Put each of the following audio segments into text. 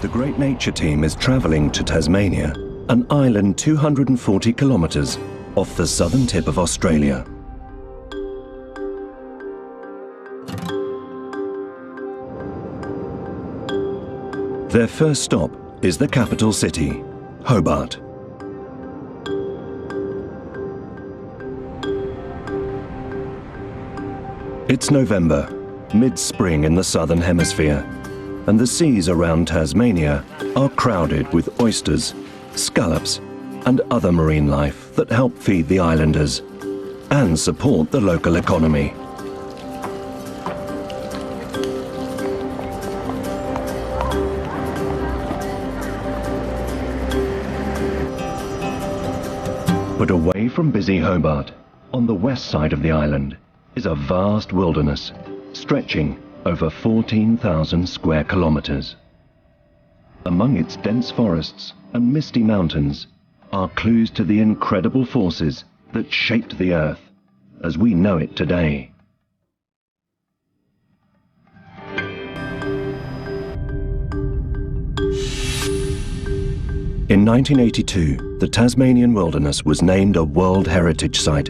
The Great Nature Team is travelling to Tasmania, an island 240 kilometres off the southern tip of Australia. Their first stop is the capital city, Hobart. It's November, mid-spring in the southern hemisphere, and the seas around Tasmania are crowded with oysters, scallops, and other marine life that help feed the islanders and support the local economy. But away from busy Hobart, on the west side of the island, is a vast wilderness stretching over 14,000 square kilometres. Among its dense forests and misty mountains are clues to the incredible forces that shaped the Earth as we know it today. In 1982, the Tasmanian wilderness was named a World Heritage Site.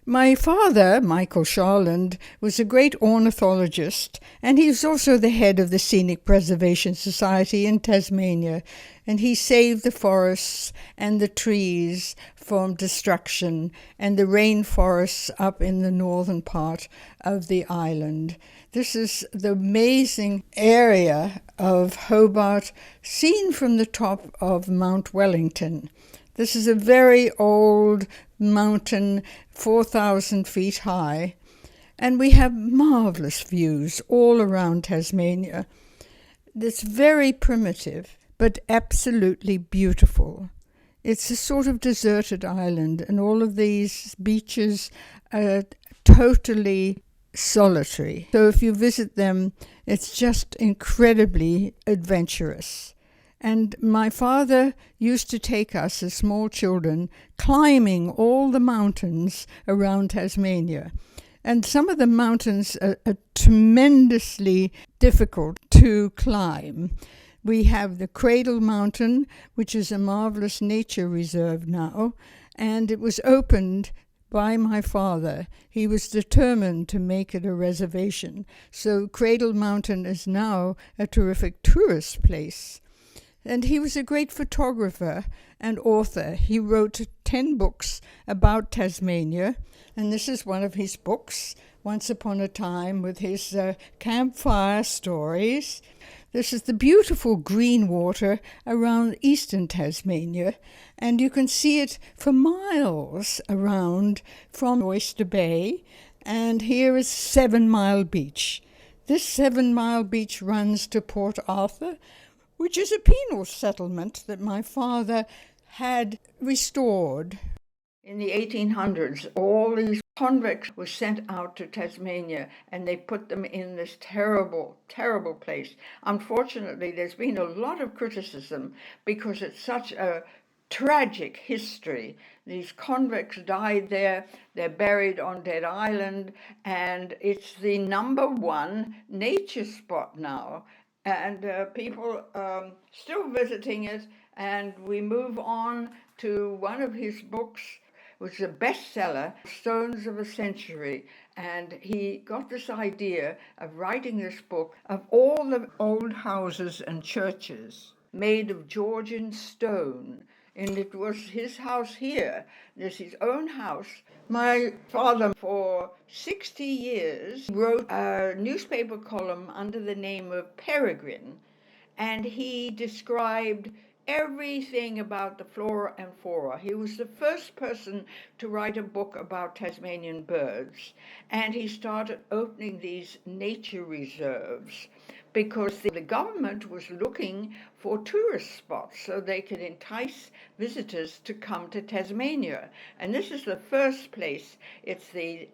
My father, Michael Sharland, was a great ornithologist, and he was also the head of the Scenic Preservation Society in Tasmania, and he saved the forests and the trees from destruction and the rainforests up in the northern part of the island. This is the amazing area of Hobart seen from the top of Mount Wellington. This is a very old mountain, 4,000 feet high, and we have marvelous views all around Tasmania. It's very primitive, but absolutely beautiful. It's a sort of deserted island, and all of these beaches are totally solitary. So if you visit them, it's just incredibly adventurous. And my father used to take us as small children climbing all the mountains around Tasmania. And some of the mountains are tremendously difficult to climb. We have the Cradle Mountain, which is a marvelous nature reserve now, and it was opened by my father. He was determined to make it a reservation. So Cradle Mountain is now a terrific tourist place. And he was a great photographer and author. He wrote 10 books about Tasmania, and this is one of his books, Once Upon a Time, with his campfire stories. This is the beautiful green water around eastern Tasmania, and you can see it for miles around from Oyster Bay, and here is 7 Mile Beach. This 7 Mile Beach runs to Port Arthur, which is a penal settlement that my father had restored. In the 1800s, all these convicts were sent out to Tasmania, and they put them in this terrible, terrible place. Unfortunately, there's been a lot of criticism because it's such a tragic history. These convicts died there, they're buried on Dead Island, and it's the #1 nature spot now. And people still visiting it, and we move on to one of his books, which is a bestseller, Stones of a Century. And he got this idea of writing this book of all the old houses and churches made of Georgian stone. And it was his house here. There's his own house. My father, for 60 years, wrote a newspaper column under the name of Peregrine, and he described everything about the flora and fauna. He was the first person to write a book about Tasmanian birds, and he started opening these nature reserves because the government was looking for tourist spots so they could entice visitors to come to Tasmania. And this is the first place. It's the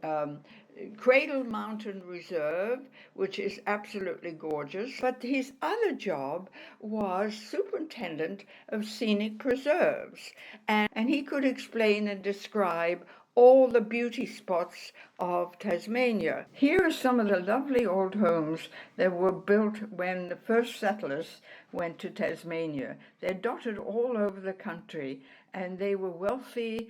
Cradle Mountain Reserve, which is absolutely gorgeous. But his other job was superintendent of scenic preserves. And he could explain and describe all the beauty spots of Tasmania. Here are some of the lovely old homes that were built when the first settlers went to Tasmania. They're dotted all over the country, and they were wealthy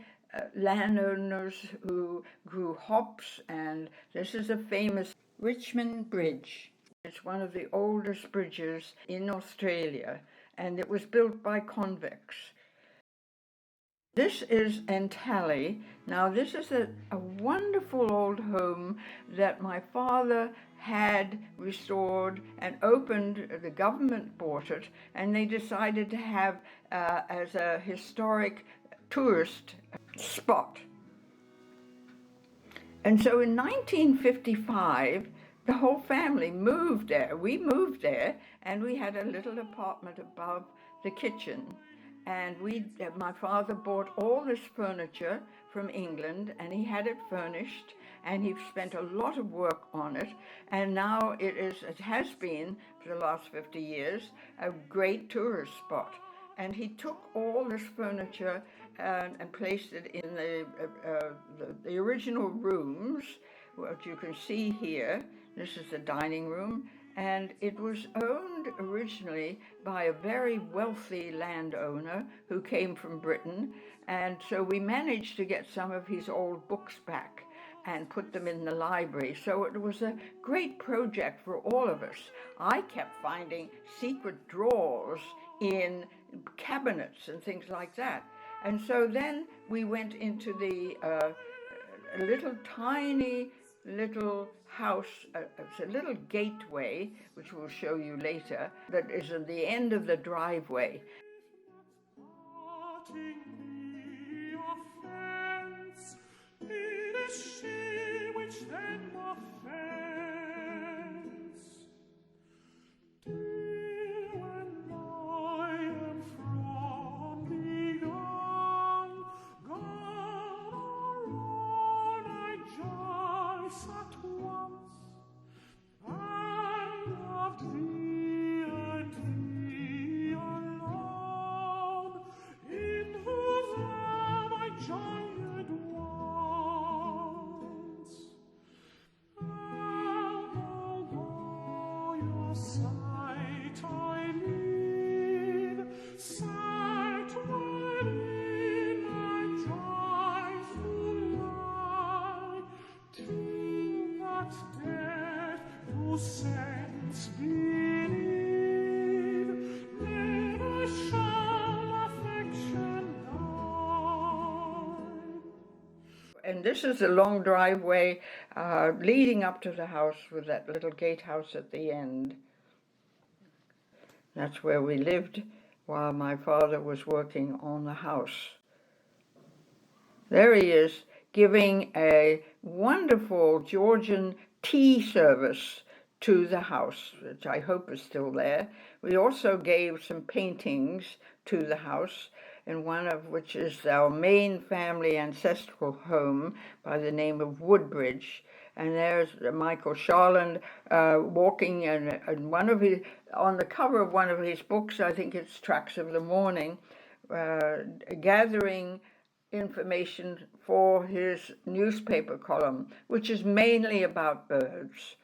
landowners who grew hops, and this is a famous Richmond Bridge. It's one of the oldest bridges in Australia, and it was built by convicts. This is Entally. Now, this is a wonderful old home that my father had restored and opened. The government bought it, and they decided to have as a historic tourist spot. And so in 1955, the whole family moved there. We moved there, and we had a little apartment above the kitchen. And my father bought all this furniture from England, and he had it furnished, and he spent a lot of work on it. And now it has been, for the last 50 years, a great tourist spot. And he took all this furniture and placed it in the original rooms, what you can see here. This is the dining room, and it was owned originally by a very wealthy landowner who came from Britain, and so we managed to get some of his old books back and put them in the library. So it was a great project for all of us. I kept finding secret drawers in cabinets and things like that. And so then we went into the little tiny little house. It's a little gateway, which we'll show you later, that is at the end of the driveway. And this is a long driveway leading up to the house with that little gatehouse at the end. That's where we lived while my father was working on the house. There he is, giving a wonderful Georgian tea service to the house, which I hope is still there. We also gave some paintings to the house, and one of which is our main family ancestral home by the name of Woodbridge. And there's Michael Sharland walking, and on the cover of one of his books, I think it's Tracks of the Morning, gathering information for his newspaper column, which is mainly about birds.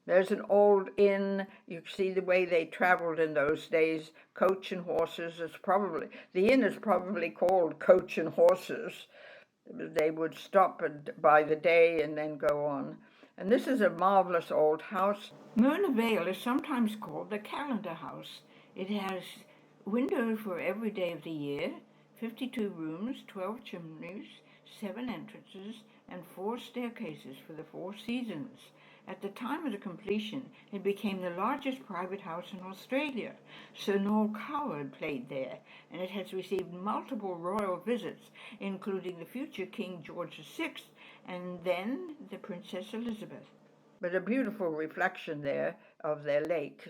There's an old inn. You see the way they traveled in those days, coach and horses. The inn is probably called Coach and Horses. They would stop by the day and then go on. And this is a marvelous old house. Myrna Vale is sometimes called the calendar house. It has windows for every day of the year, 52 rooms, 12 chimneys, 7 entrances, and 4 staircases for the 4 seasons. At the time of the completion, it became the largest private house in Australia. Sir Noel Coward played there, and it has received multiple royal visits, including the future King George VI and then the Princess Elizabeth. But a beautiful reflection there of their lake.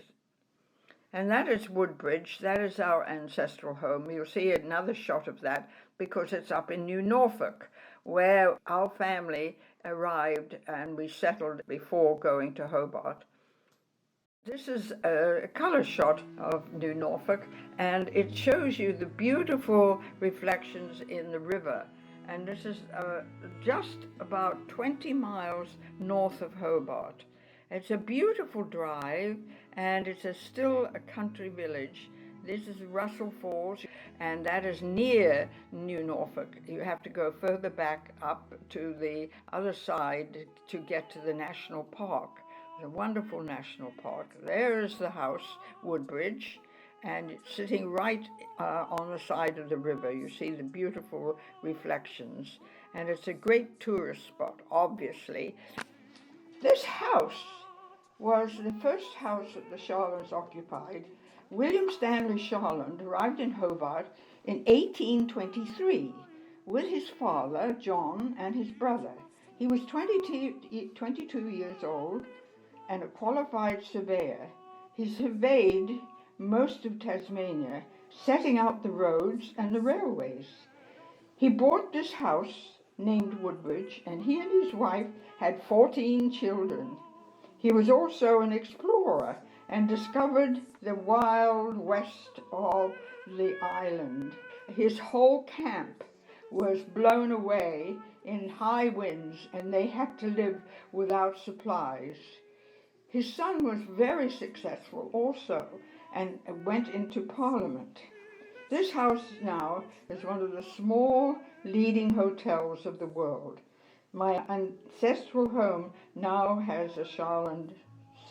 And that is Woodbridge. That is our ancestral home. You'll see another shot of that because it's up in New Norfolk, where our family arrived and we settled before going to Hobart. This is a color shot of New Norfolk, and it shows you the beautiful reflections in the river. and this is just about 20 miles north of Hobart. It's a beautiful drive, and it's still a country village. This is Russell Falls, and that is near New Norfolk. You have to go further back up to the other side to get to the national park. It's a wonderful national park. There is the house, Woodbridge, and it's sitting right on the side of the river. You see the beautiful reflections, and it's a great tourist spot, obviously. This house was the first house that the Sharlands occupied. William Stanley Sharland arrived in Hobart in 1823 with his father, John, and his brother. He was 22 years old and a qualified surveyor. He surveyed most of Tasmania, setting out the roads and the railways. He bought this house named Woodbridge, and he and his wife had 14 children. He was also an explorer and discovered the wild west of the island. His whole camp was blown away in high winds, and they had to live without supplies. His son was very successful also and went into Parliament. This house now is one of the small leading hotels of the world. My ancestral home now has a Sharland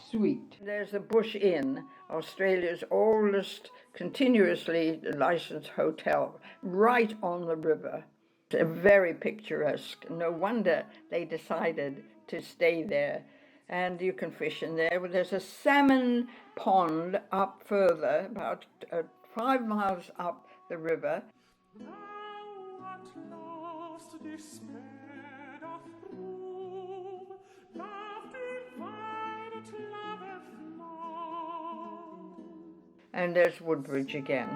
suite. There's the Bush Inn, Australia's oldest continuously licensed hotel, right on the river. It's very picturesque. No wonder they decided to stay there. And you can fish in there. There's a salmon pond up further, about 5 miles up the river. Now at last despair doth prove, love divine it loveth not. And there's Woodbridge again.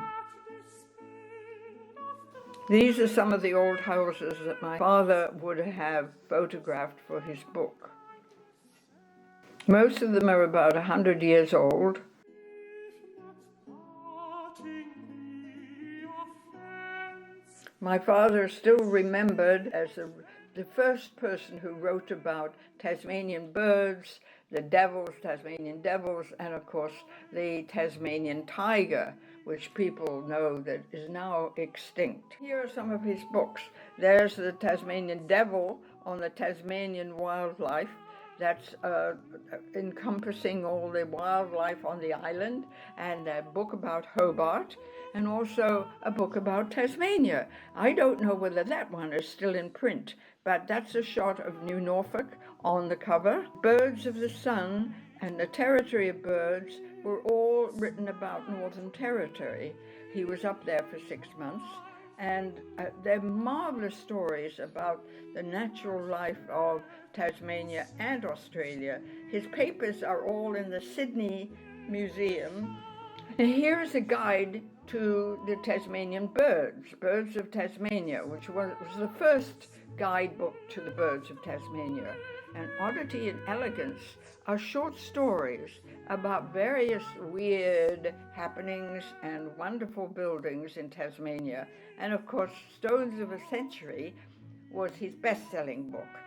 These are some of the old houses that my father would have photographed for his book. Most of them are about 100 years old. My father is still remembered as the first person who wrote about Tasmanian birds, the devils, Tasmanian devils, and of course the Tasmanian tiger, which people know that is now extinct. Here are some of his books. There's the Tasmanian devil on the Tasmanian wildlife. That's encompassing all the wildlife on the island, and a book about Hobart, and also a book about Tasmania. I don't know whether that one is still in print, but that's a shot of New Norfolk on the cover. Birds of the Sun and the Territory of Birds were all written about Northern Territory. He was up there for 6 months. And they're marvelous stories about the natural life of Tasmania and Australia. His papers are all in the Sydney Museum. And here's a guide to the Tasmanian birds, Birds of Tasmania, which was the first guidebook to the birds of Tasmania. And Oddity and Elegance are short stories about various weird happenings and wonderful buildings in Tasmania. And of course, Stones of a Century was his best-selling book.